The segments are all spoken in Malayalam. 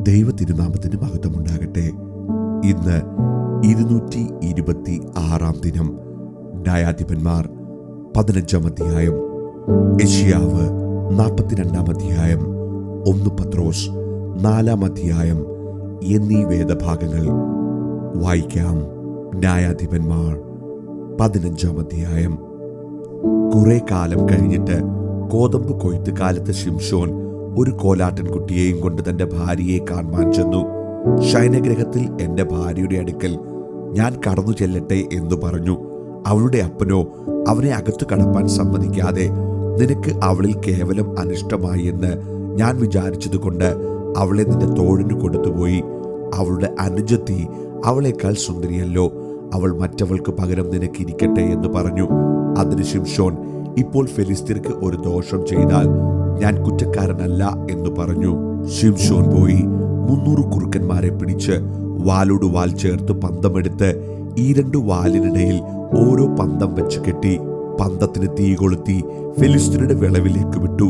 ദൈവ തിരുനാമത്തിന് മഹത്വമുണ്ടാകട്ടെ. ഇന്ന് 226 ദിനം. ന്യായാധിപന്മാർ 15 അധ്യായം, യെശയ്യാവ് 42 അധ്യായം, 1 പത്രോസ് 4 അധ്യായം എന്നീ വേദഭാഗങ്ങൾ വായിക്കാം. ന്യായാധിപന്മാർ 15 അധ്യായം. കുറെ കാലം കഴിഞ്ഞിട്ട് കോതമ്പ് കൊയ്ത്ത് കാലത്ത് ശിംശോൻ ഒരു കോലാട്ടിൻകുട്ടിയെയും കൊണ്ട് തന്റെ ഭാര്യയെ കാണുവാൻ ചെന്നു. ശയനഗ്രഹത്തിൽ എന്റെ ഭാര്യയുടെ അടുക്കൽ ഞാൻ കടന്നു ചെല്ലട്ടെ എന്ന് പറഞ്ഞു. അവളുടെ അപ്പനോ അവനെ അകത്തു കടപ്പാൻ സമ്മതിക്കാതെ, നിനക്ക് അവളിൽ കേവലം അനിഷ്ടമായി എന്ന് ഞാൻ വിചാരിച്ചതുകൊണ്ട് അവളെ നിന്റെ തോഴിന് കൊടുത്തുപോയി. അവളുടെ അനുജത്തി അവളേക്കാൾ സുന്ദരിയല്ലോ, അവൾ മറ്റവൾക്ക് പകരം നിനക്കിരിക്കട്ടെ എന്ന് പറഞ്ഞു. അതിന് ശിംശോൻ, ഇപ്പോൾ ഫെലിസ്ത്യർക്ക് ഒരു ദോഷം ചെയ്താൽ ഞാൻ കുറ്റക്കാരനല്ല എന്ന് പറഞ്ഞു. ശിംശോൻ പോയി 300 കുറുക്കന്മാരെ പിടിച്ച് വാലോട് വാൽ ചേർത്ത് പന്തമെടുത്ത് ഈ 2 വാലിനിടയിൽ ഓരോ പന്തം വെച്ച് കെട്ടി പന്തത്തിന് തീ കൊളുത്തി ഫെലിസ്ത്യരുടെ വിളവിലേക്ക് വിട്ടു.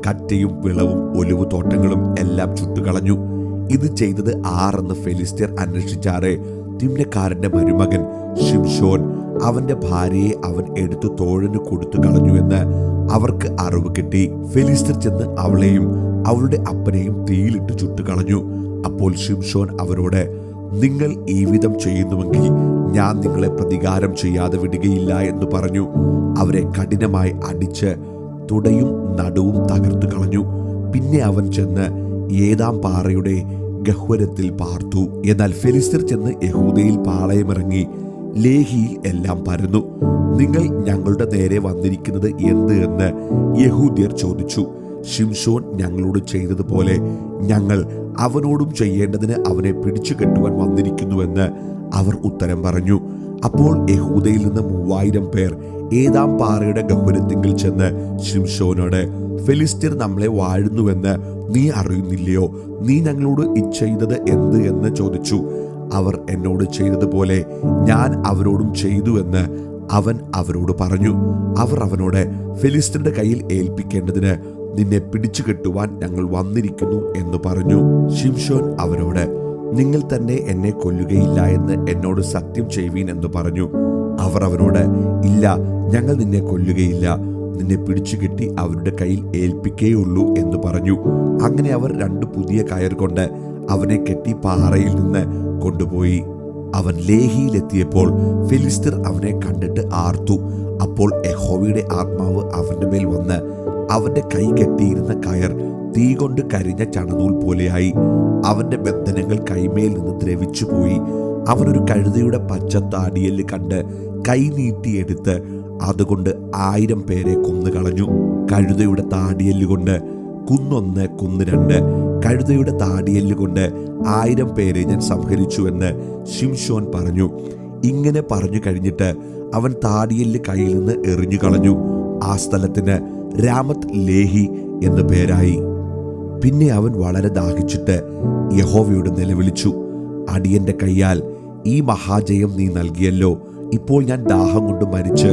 കറ്റയും വിളവും ഒലിവു തോട്ടങ്ങളും എല്ലാം ചുട്ടുകളഞ്ഞു. ഇത് ചെയ്തത് ആരെന്ന് ഫെലിസ്ത്യർ അന്വേഷിച്ചാറെ തിമ്നക്കാരന്റെ മരുമകൻ ശിംശോൻ അവന്റെ ഭാര്യയെ അവൻ എടുത്തു തോഴന് കൊടുത്തു കളഞ്ഞുവെന്ന് അവർക്ക് അറിവ് കിട്ടി. ഫെലിസ്ത്യർ ചെന്ന് അവളെയും അവളുടെ അപ്പനെയും തീയിലിട്ട് ചുട്ടുകളഞ്ഞു. അപ്പോൾ ശിംശോൻ അവരോട്, നിങ്ങൾ ഈ വിധം ചെയ്യുന്നുവെങ്കിൽ ഞാൻ നിങ്ങളെ പ്രതികാരം ചെയ്യാതെ വിടുകയില്ല എന്ന് പറഞ്ഞു. അവരെ കഠിനമായി അടിച്ച് തുടയും നടുവും തകർത്തു കളഞ്ഞു. പിന്നെ അവൻ ചെന്ന് ഏതാം പാറയുടെ ഗഹ്വരത്തിൽ പാർത്തു. എന്നാൽ ഫെലിസ്ത്യർ ചെന്ന് യഹൂദയിൽ പാളയമിറങ്ങി ലേഹിയിൽ എല്ലാം പരന്നു. നിങ്ങൾ ഞങ്ങളുടെ നേരെ വന്നിരിക്കുന്നത് എന്ത് എന്ന് യഹൂദ്യർ ചോദിച്ചു. ശിംശോൻ ഞങ്ങളോട് ചെയ്തതുപോലെ ഞങ്ങൾ അവനോടും ചെയ്യേണ്ടതിന് അവനെ പിടിച്ചു കെട്ടുവാൻ വന്നിരിക്കുന്നുവെന്ന് അവർ ഉത്തരം പറഞ്ഞു. അപ്പോൾ യഹൂദയിൽ നിന്ന് 3000 പേർ ഏതാം പാറയുടെ ഗഹ്വരത്തിങ്കിൽ ചെന്ന് ശിംശോനോട്, ഫെലിസ്ത്യർ നമ്മളെ വാഴുന്നുവെന്ന് നീ അറിയുന്നില്ലയോ? നീ ഞങ്ങളോട് ചെയ്തത് എന്ത് എന്ന് ചോദിച്ചു. അവർ എന്നോട് ചെയ്തതുപോലെ ഞാൻ അവരോടും ചെയ്തു എന്ന് അവൻ അവരോട് പറഞ്ഞു. അവർ അവനോട്, ഫെലിസ്ത്യരുടെ കയ്യിൽ ഏൽപ്പിക്കേണ്ടതിന് നിന്നെ പിടിച്ചു കെട്ടുവാൻ ഞങ്ങൾ വന്നിരിക്കുന്നു എന്ന് പറഞ്ഞു. ശിംശോൻ അവരോട്, നിങ്ങൾ തന്നെ എന്നെ കൊല്ലുകയില്ല എന്ന് എന്നോട് സത്യം ചെയ്യുവീൻ എന്ന് പറഞ്ഞു. അവർ അവനോട്, ഇല്ല, ഞങ്ങൾ നിന്നെ കൊല്ലുകയില്ല, നിന്നെ പിടിച്ചു കെട്ടി അവരുടെ കയ്യിൽ ഏൽപ്പിക്കേയുള്ളൂ എന്ന് പറഞ്ഞു. അങ്ങനെ അവർ 2 പുതിയ കയർ കൊണ്ട് അവനെ കെട്ടി പാറയിൽ നിന്ന് കൊണ്ടുപോയി. അവൻ ലേഹിയിലെത്തിയപ്പോൾ ഫെലിസ്ത്യർ അവനെ കണ്ടിട്ട് ആർത്തു. അപ്പോൾ യഹോവയുടെ ആത്മാവ് അവന്റെ മേൽ വന്ന് അവന്റെ കൈ കെട്ടിയിരുന്ന കയർ തീ കൊണ്ട് കരിഞ്ഞ ചണനൂൽ പോലെയായി. അവന്റെ ബന്ധനങ്ങൾ കൈമേൽ നിന്ന് ദ്രവിച്ചു പോയി. അവനൊരു കഴുതയുടെ പച്ച താടിയെല്ല് കണ്ട് കൈ നീട്ടിയെടുത്ത് അതുകൊണ്ട് 1000 പേരെ കൊന്നുകളഞ്ഞു. കഴുതയുടെ താടിയെല്ലുകൊണ്ട് കുന്നൊന്ന് കുന്ന് 2, കഴുതയുടെ താടിയെല്ലുകൊണ്ട് 1000 പേരെ ഞാൻ സംഹരിച്ചുവെന്ന് ശിംശോൻ പറഞ്ഞു. ഇങ്ങനെ പറഞ്ഞു കഴിഞ്ഞിട്ട് അവൻ താടിയെല്ല് കയ്യിൽ നിന്ന് എറിഞ്ഞു കളഞ്ഞു. ആ സ്ഥലത്തിന് രാമത്ത് ലേഹി എന്ന് പേരായി. പിന്നെ അവൻ വളരെ ദാഹിച്ചിട്ട് യഹോവയോട് നിലവിളിച്ചു, അടിയന്റെ കയ്യാൽ ഈ മഹാജയം നീ നൽകിയല്ലോ. ഇപ്പോൾ ഞാൻ ദാഹം കൊണ്ട് മരിച്ച്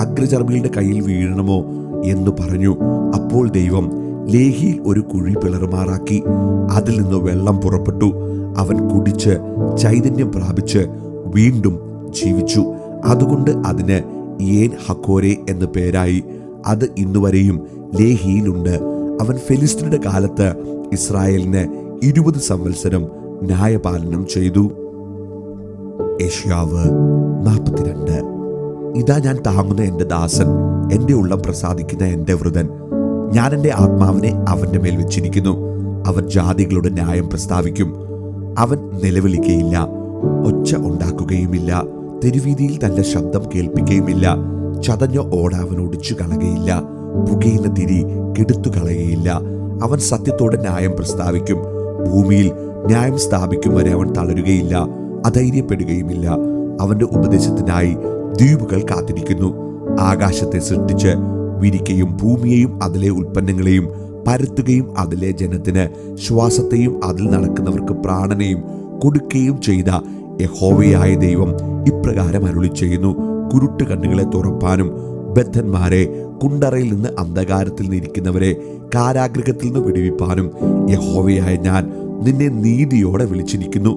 അഗ്രചർമ്മികളുടെ കയ്യിൽ വീഴണമോ എന്ന് പറഞ്ഞു. അപ്പോൾ ദൈവം ലേഹിയിൽ ഒരു കുഴി പിളറുമാറാക്കി അതിൽ നിന്ന് വെള്ളം പുറപ്പെട്ടു. അവൻ കുടിച്ച് ചൈതന്യം പ്രാപിച്ച് വീണ്ടും ജീവിച്ചു. അതുകൊണ്ട് അതിന് ഏൻ ഹക്കോരെ എന്ന് പേരായി. അത് ഇന്നുവരെയും ലേഹിയിലുണ്ട്. അവൻ ഫെലിസ്ത്യരുടെ കാലത്ത് ഇസ്രായേലിന് 20 സംവത്സരം ന്യായപാലനം ചെയ്തു. യെശയ്യാവ് 42. ഇതാ ഞാൻ താങ്ങുന്ന എൻ്റെ ദാസൻ, എൻ്റെ ഉള്ളം പ്രസാദിക്കുന്ന എൻ്റെ വൃതൻ. ഞാൻ എൻ്റെ ആത്മാവിനെ അവൻ്റെ മേൽ വെച്ചിരിക്കുന്നു. അവൻ ജാതികളുടെ ന്യായം പ്രസ്താവിക്കും. അവൻ നിലവിളിക്കുകയില്ല, ഒച്ച ഉണ്ടാക്കുകയുമില്ല, തെരുവീതിയിൽ തന്റെ ശബ്ദം കേൾപ്പിക്കുകയുമില്ല. ചതഞ്ഞ ഓട അവൻ ഒടിച്ചു കളകയില്ല, പുകയുന്ന തിരി കെടുത്തു കളയുകയില്ല. അവൻ സത്യത്തോടെ ന്യായം പ്രസ്താവിക്കും. ഭൂമിയിൽ ന്യായം സ്ഥാപിക്കും വരെ അവൻ തളരുകയില്ല, അധൈര്യപ്പെടുകയുമില്ല. അവന്റെ ഉപദേശത്തിനായി ദ്വീപുകൾ കാത്തിരിക്കുന്നു. ആകാശത്തെ സൃഷ്ടിച്ച് വിരിക്കയും ഭൂമിയെയും അതിലെ ഉൽപ്പന്നങ്ങളെയും പരത്തുകയും അതിലെ ജനത്തിന് ശ്വാസത്തെയും അതിൽ നടക്കുന്നവർക്ക് പ്രാണനെയും കൊടുക്കുകയും ചെയ്ത യഹോവയായ ദൈവം ഇപ്രകാരം അരുളി ചെയ്യുന്നു. കുരുട്ട് കണ്ണുകളെ തുറപ്പാനും ബദ്ധന്മാരെ കുണ്ടറയിൽ നിന്ന് അന്ധകാരത്തിൽ നിന്നിരിക്കുന്നവരെ കാരാഗൃഹത്തിൽ നിന്ന് വിടുവിപ്പാനും യഹോവയായ ഞാൻ നിന്നെ നീതിയോടെ വിളിച്ചിരിക്കുന്നു.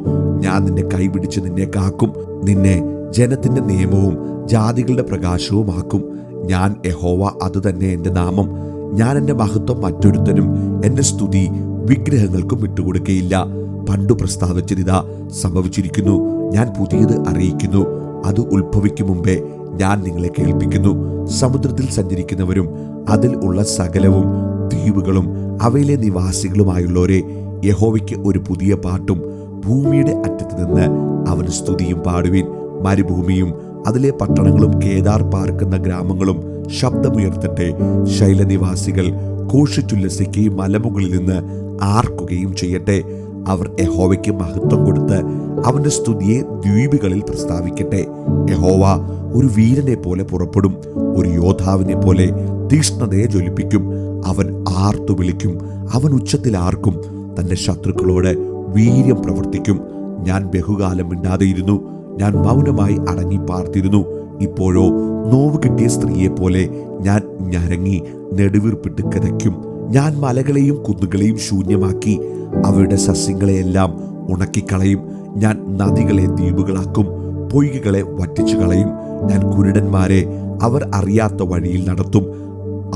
ഞാൻ നിന്നെ കൈപിടിച്ച് നിന്നെ കാക്കും. നിന്നെ ജനത്തിന്റെ നിയമവും ജാതികളുടെ പ്രകാശവുമാക്കും. ഞാൻ യഹോവ, അതുതന്നെ എൻ്റെ നാമം. ഞാൻ എൻ്റെ മഹത്വം മറ്റൊരുത്തനും എൻ്റെ സ്തുതി വിഗ്രഹങ്ങൾക്കും വിട്ടുകൊടുക്കയില്ല. പണ്ടു പ്രസ്താവിച്ചതിതാ സംഭവിച്ചിരിക്കുന്നു. ഞാൻ പുതിയത് അറിയിക്കുന്നു. അത് ഉത്ഭവിക്കും മുമ്പേ ഞാൻ നിങ്ങളെ കേൾപ്പിക്കുന്നു. സമുദ്രത്തിൽ സഞ്ചരിക്കുന്നവരും അതിൽ ഉള്ള സകലവും, ദ്വീപുകളും അവയിലെ നിവാസികളുമായുള്ളവരെ, യഹോവയ്ക്ക് ഒരു പുതിയ പാട്ടും ഭൂമിയുടെ അറ്റത്ത് നിന്ന് അവന് സ്തുതിയും പാടുവിൻ. മരുഭൂമിയും അതിലെ പട്ടണങ്ങളും കേദാർ പാർക്കുന്ന ഗ്രാമങ്ങളും ശബ്ദമുയർത്തട്ടെ. ശൈലനിവാസികൾ ഘോഷിച്ചുല്ലസിക്കുകയും മലമുകളിൽ നിന്ന് ആർക്കുകയും ചെയ്യട്ടെ. അവർ യഹോവയ്ക്ക് മഹത്വം കൊടുത്ത് അവന്റെ സ്തുതിയെ ദ്വീപുകളിൽ പ്രസ്താവിക്കട്ടെ. യഹോവ ഒരു വീരനെ പോലെ പുറപ്പെടും, ഒരു യോദ്ധാവിനെ പോലെ തീഷ്ണതയെ ജ്വലിപ്പിക്കും. അവൻ ആർത്തു വിളിക്കും, അവൻ ഉച്ചത്തിൽ ആർക്കും. തന്റെ ശത്രുക്കളോട് വീര്യം പ്രവർത്തിക്കും. ഞാൻ ബഹുകാലം മിണ്ടാതെയിരുന്നു, ഞാൻ മൗനമായി അടങ്ങി പാർത്തിരുന്നു. ഇപ്പോഴോ നോവ് കിട്ടിയ സ്ത്രീയെ പോലെ ഞാൻ ഞരങ്ങി നെടുവീർപ്പിട്ട് കിതയ്ക്കും. ഞാൻ മലകളെയും കുന്നുകളെയും ശൂന്യമാക്കി അവയുടെ സസ്യങ്ങളെയെല്ലാം ഉണക്കിക്കളയും. ഞാൻ നദികളെ ദ്വീപുകളാക്കും, പൊയ്കകളെ വറ്റിച്ചു കളയും. ഞാൻ കുരുടന്മാരെ അവർ അറിയാത്ത വഴിയിൽ നടത്തും,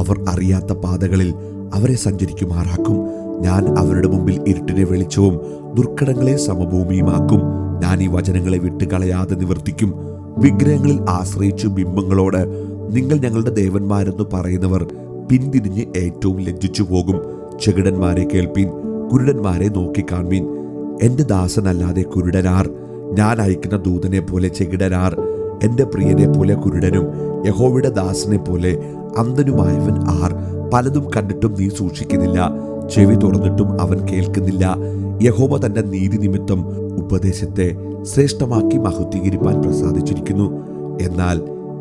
അവർ അറിയാത്ത പാതകളിൽ അവരെ സഞ്ചരിക്കുമാറാക്കും. ഞാൻ അവരുടെ മുമ്പിൽ ഇരുട്ടിനെ വെളിച്ചവും ദുർഘടങ്ങളെ സമഭൂമിയുമാക്കും. ഞാൻ ഈ വചനങ്ങളെ വിട്ടുകളയാതെ നിവർത്തിക്കും. വിഗ്രഹങ്ങളിൽ ആശ്രയിച്ചു ബിംബങ്ങളോട് നിങ്ങൾ ഞങ്ങളുടെ ദേവന്മാരെന്ന് പറയുന്നവർ പിന്തിരിഞ്ഞ് ഏറ്റവും ലജ്ജിച്ചു പോകും. ചെകിടന്മാരെ കേൾപ്പീൻ, കുരുടന്മാരെ നോക്കിക്കാൺമീൻ. എൻ്റെ ദാസനല്ലാതെ കുരുടനാർ? ഞാൻ അയക്കുന്ന ദൂതനെ പോലെ ചെകിടനാർ? എൻ്റെ പ്രിയനെ പോലെ കുരുടനും യഹോവയുടെ ദാസനെ പോലെ അന്ധനുമായവൻ ആർ? പലതും കണ്ടിട്ടും നീ സൂക്ഷിക്കുന്നില്ല, ചെവി തുറന്നിട്ടും അവൻ കേൾക്കുന്നില്ല. യഹോവ തന്റെ നീതി നിമിത്തം ഉപദേശത്തെ ശ്രേഷ്ഠമാക്കി മഹത്വീകരിപ്പാൻ പ്രസാദിച്ചിരിക്കുന്നു. എന്നാൽ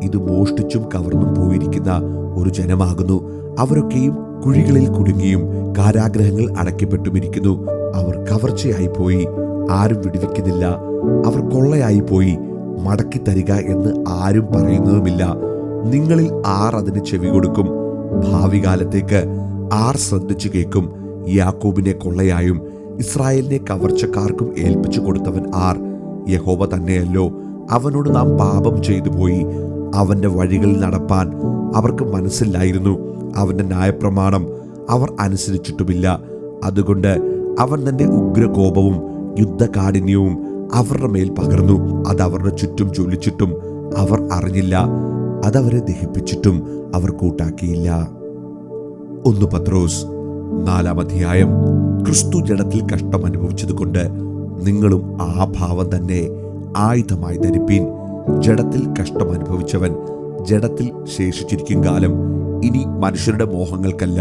ഇത് മോഷ്ടിച്ചും കവർന്നും പോയിരിക്കുന്ന ഒരു ജനമാകുന്നു. അവരൊക്കെയും കുഴികളിൽ കുടുങ്ങിയും കാരാഗ്രഹങ്ങൾ അടയ്ക്കപ്പെട്ടുമിരിക്കുന്നു. അവർ കവർച്ചയായി പോയി, ആരും വിടുവിക്കുന്നില്ല. അവർ കൊള്ളയായി പോയി, മടക്കി തരിക എന്ന് ആരും പറയുന്നതുമില്ല. നിങ്ങളിൽ ആർ അതിന് ചെവി കൊടുക്കും? ഭാവി കാലത്തേക്ക് ആർ ശ്രദ്ധിച്ചു കേൾക്കും? യാക്കോബിനെ കൊള്ളയായും ഇസ്രായേലിനെ കവർച്ചക്കാർക്കും ഏൽപ്പിച്ചു കൊടുത്തവൻ ആർ? യഹോവ തന്നെയല്ലോ. അവനോട് നാം പാപം ചെയ്തു പോയി. അവന്റെ വഴികളിൽ നടപ്പാൻ അവർക്ക് മനസ്സില്ലായിരുന്നു. അവന്റെ ന്യായപ്രമാണം അവർ അനുസരിച്ചിട്ടുമില്ല. അതുകൊണ്ട് അവൻ തന്റെ ഉഗ്രകോപവും യുദ്ധകാഠിന്യവും അവരുടെ മേൽ പകർന്നു. അത് അവരുടെ ചുറ്റും ജ്വലിച്ചിട്ടും അവർ അറിഞ്ഞില്ല. അതവരെ ദഹിപ്പിച്ചിട്ടും അവർ കൂട്ടാക്കിയില്ല. 1 പത്രോസ് 4-ാം അധ്യായം. ക്രിസ്തു ജഡത്തിൽ കഷ്ടം അനുഭവിച്ചതുകൊണ്ട് നിങ്ങളും ആ ഭാവം തന്നെ ആയുധമായി ധരിപ്പീൻ. ജഡത്തിൽ കഷ്ടം അനുഭവിച്ചവൻ ജഡത്തിൽ ശേഷിച്ചിരിക്കും കാലം ഇനി മനുഷ്യരുടെ മോഹങ്ങൾക്കല്ല,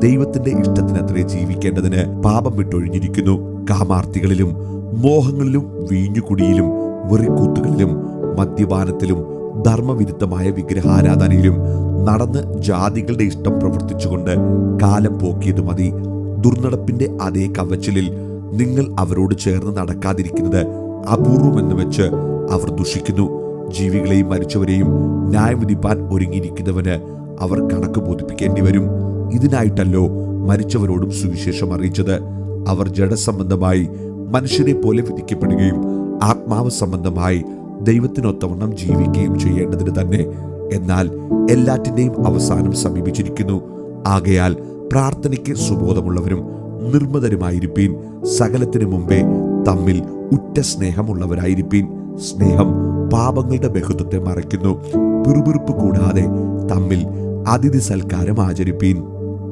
ദൈവത്തിന്റെ ഇഷ്ടത്തിനത്രേ ജീവിക്കേണ്ടതിന് പാപം വിട്ടൊഴിഞ്ഞിരിക്കുന്നു. കാമാർത്തികളിലും മോഹങ്ങളിലും വീഞ്ഞുകുടിയിലും വെറിക്കൂത്തുകളിലും മദ്യപാനത്തിലും ധർമ്മവിരുദ്ധമായ വിഗ്രഹാരാധനയിലും നടന്ന് ജാതികളുടെ ഇഷ്ടം പ്രവർത്തിച്ചുകൊണ്ട് കാലം പോക്കിയത് മതി. ദുർനടപ്പിന്റെ അതേ കവച്ചിലിൽ നിങ്ങൾ അവരോട് ചേർന്ന് നടക്കാതിരിക്കുന്നത് അപൂർവമെന്ന് വെച്ച് അവർ ദുഷിക്കുന്നു. ജീവികളെയും മരിച്ചവരെയും ന്യായവിധിപ്പാൻ ഒരുങ്ങിയിരിക്കുന്നവന് അവർ കണക്ക് ബോധിപ്പിക്കേണ്ടി വരും. ഇതിനായിട്ടല്ലോ മരിച്ചവരോടും സുവിശേഷം അറിയിച്ചത്. അവർ ജഡസംബന്ധമായി മനുഷ്യരെ പോലെ വിധിക്കപ്പെടുകയും ആത്മാവ് സംബന്ധമായി ദൈവത്തിനൊത്തവണ്ണം ജീവിക്കുകയും ചെയ്യേണ്ടതിന് തന്നെ. എന്നാൽ എല്ലാറ്റിന്റെയും അവസാനം സമീപിച്ചിരിക്കുന്നു. ആകയാൽ പ്രാർത്ഥനയ്ക്ക് സുബോധമുള്ളവരും നിർമ്മതരുമായിരിപ്പീൻ. സകലത്തിനു മുമ്പേ തമ്മിൽ ഉറ്റ സ്നേഹമുള്ളവരായിരിപ്പീൻ. സ്നേഹം പാപങ്ങളുടെ ബഹുത്വത്തെ മറയ്ക്കുന്നു. പിറുപിറുപ്പ് കൂടാതെ തമ്മിൽ അതിഥി സൽക്കാരം ആചരിപ്പീൻ.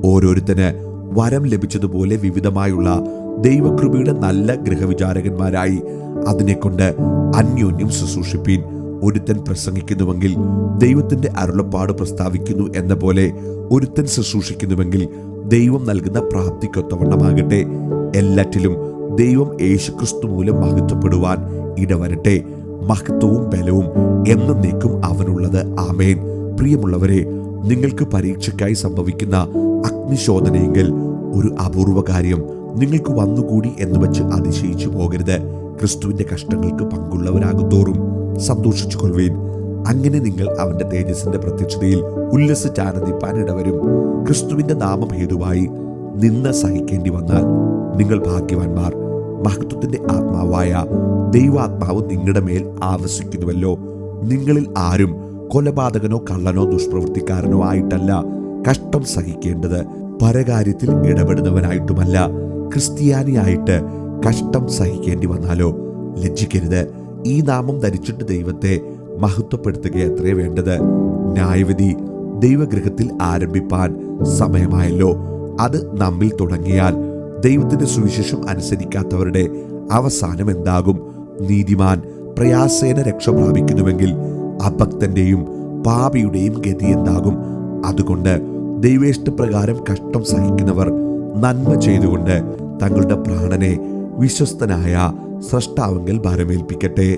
ഓരോരുത്തന് വരം ലഭിച്ചതുപോലെ വിവിധമായുള്ള ദൈവകൃപയുടെ നല്ല ഗൃഹവിചാരകന്മാരായി അതിനെക്കൊണ്ട് അന്യോന്യം ശുശ്രൂഷിപ്പീൻ. ഒരുത്തൻ പ്രസംഗിക്കുന്നുവെങ്കിൽ ദൈവത്തിന്റെ അരുളപ്പാട് പ്രസ്താവിക്കുന്നു എന്ന പോലെ ഒരുത്തൻ ശുശ്രൂഷിക്കുന്നുവെങ്കിൽ ദൈവം നൽകുന്ന പ്രാപ്തിക്കൊത്തവണ്ണമാകട്ടെ. എല്ലാറ്റിലും ദൈവം യേശുക്രിസ്തു മൂലം മഹത്വപ്പെടുവാൻ ഇടവരട്ടെ. മഹത്വവും ബലവും എന്നേക്കും അവനുള്ളത്. ആമേൻ. പ്രിയമുള്ളവരെ, നിങ്ങൾക്ക് പരീക്ഷയ്ക്കായി സംഭവിക്കുന്ന അഗ്നിശോധനയെങ്കിൽ ഒരു അപൂർവ കാര്യം നിങ്ങൾക്ക് വന്നുകൂടി എന്ന് വെച്ച് അതിശയിച്ചു പോകരുത്. ക്രിസ്തുവിന്റെ കഷ്ടങ്ങൾക്ക് പങ്കുള്ളവരാകുന്തോറും സന്തോഷിച്ചു കൊള്ളുവീൻ. അങ്ങനെ നിങ്ങൾ അവന്റെ തേജസ്സിന്റെ പ്രത്യക്ഷതയിൽ ഉല്ലസിച്ചാനന്ദിപ്പാൻ ഇടവരും. ക്രിസ്തുവിന്റെ നാമം ഹേതുവായി നിന്ന സഹിക്കേണ്ടി വന്നാൽ നിങ്ങൾ ഭാഗ്യവാന്മാർ, മഹത്വത്തിന്റെ ആത്മാവായ ദൈവാത്മാവ് നിങ്ങളുടെ മേൽ ആവസിക്കുന്നുവല്ലോ. നിങ്ങളിൽ ആരും കൊലപാതകനോ കള്ളനോ ദുഷ്പ്രവൃത്തിക്കാരനോ ആയിട്ടല്ല കഷ്ടം സഹിക്കേണ്ടത്, പരകാര്യത്തിൽ ഇടപെടുന്നവനായിട്ടുമല്ല. ക്രിസ്ത്യാനിയായിട്ട് കഷ്ടം സഹിക്കേണ്ടി വന്നാലോ ലജ്ജിക്കരുത്. ഈ നാമം ധരിച്ചിട്ട് ദൈവത്തെ മഹത്വപ്പെടുത്തുകയത്രേ വേണ്ടത്. ന്യായവിധി ദൈവഗൃഹത്തിൽ ആരംഭിപ്പാൻ സമയമായല്ലോ. അത് നമ്മിൽ തുടങ്ങിയാൽ ദൈവത്തിന്റെ സുവിശേഷം അനുസരിക്കാത്തവരുടെ അവസാനം എന്താകും? നീതിമാൻ പ്രയാസേന രക്ഷ പ്രാപിക്കുന്നുവെങ്കിൽ അഭക്തന്റെയും പാപിയുടെയും ഗതി എന്താകും? അതുകൊണ്ട് ദൈവേഷ്ടപ്രകാരം കഷ്ടം സഹിക്കുന്നവർ നന്മ ചെയ്തുകൊണ്ട് തങ്ങളുടെ പ്രാണനെ വിശ്വസ്തനായ സ്രഷ്ടാവിങ്കൽ ഭാരമേൽപ്പിക്കട്ടെ.